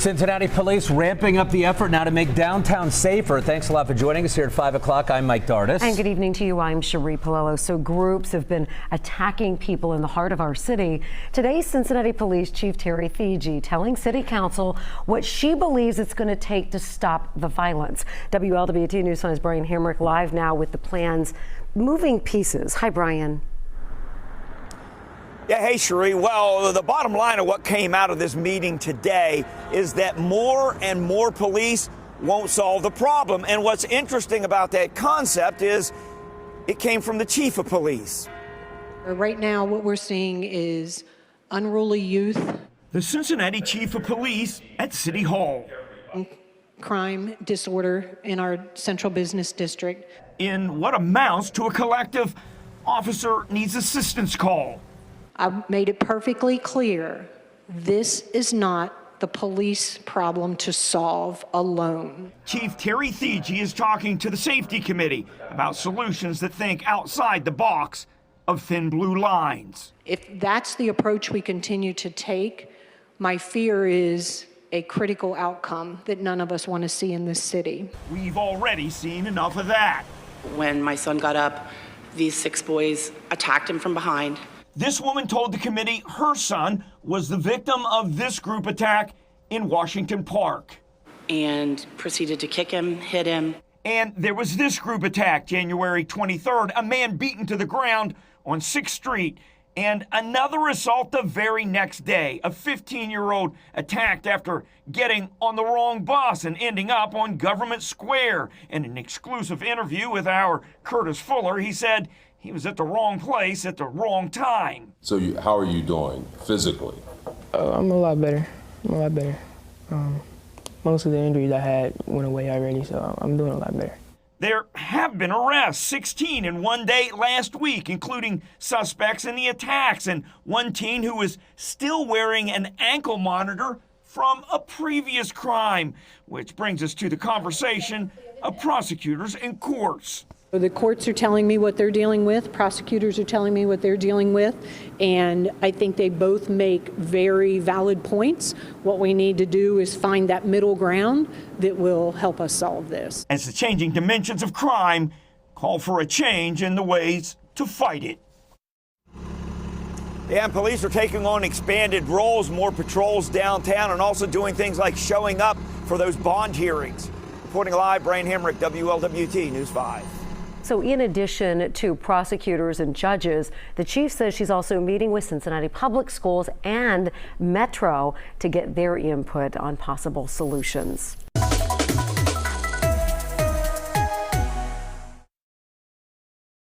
Cincinnati police ramping up the effort now to make downtown safer. Thanks a lot for joining us here at 5 o'clock. I'm Mike Dardis. And good evening to you. I'm Cherie Palello. So groups have been attacking people in the heart of our city. Today, Cincinnati Police Chief Terry Thiege telling City Council what she believes it's going to take to stop the violence. WLWT News Sun's Brian Hamrick live now with the plan's moving pieces. Hi, Brian. Yeah, hey, Cherie. Well, the bottom line of what came out of this meeting today is that more and more police won't solve the problem. And what's interesting about that concept is it came from the chief of police. Right now, what we're seeing is unruly youth. The Cincinnati chief of police at City Hall. Crime, disorder in our central business district. In what amounts to a collective officer needs assistance call. I've made it perfectly clear, this is not the police problem to solve alone. Chief Terry Thiege is talking to the safety committee about solutions that think outside the box of thin blue lines. If that's the approach we continue to take, my fear is a critical outcome that none of us want to see in this city. We've already seen enough of that. When my son got up, these 6 boys attacked him from behind. This woman told the committee her son was the victim of this group attack in Washington Park. And proceeded to kick him, hit him. And there was this group attack January 23rd, a man beaten to the ground on 6th Street. And another assault the very next day, a 15-year-old attacked after getting on the wrong bus and ending up on Government Square. In an exclusive interview with our Curtis Fuller, he said he was at the wrong place at the wrong time. So how are you doing physically? I'm a lot better. Most of the injuries I had went away already, so I'm doing a lot better. There have been arrests, 16 in one day last week, including suspects in the attacks and one teen who was still wearing an ankle monitor from a previous crime, which brings us to the conversation of prosecutors and courts. The courts are telling me what they're dealing with, prosecutors are telling me what they're dealing with, and I think they both make very valid points. What we need to do is find that middle ground that will help us solve this. As the changing dimensions of crime call for a change in the ways to fight it. Yeah, and police are taking on expanded roles, more patrols downtown, and also doing things like showing up for those bond hearings. Reporting live, Brian Hamrick, WLWT News 5. So in addition to prosecutors and judges, the chief says she's also meeting with Cincinnati Public Schools and Metro to get their input on possible solutions.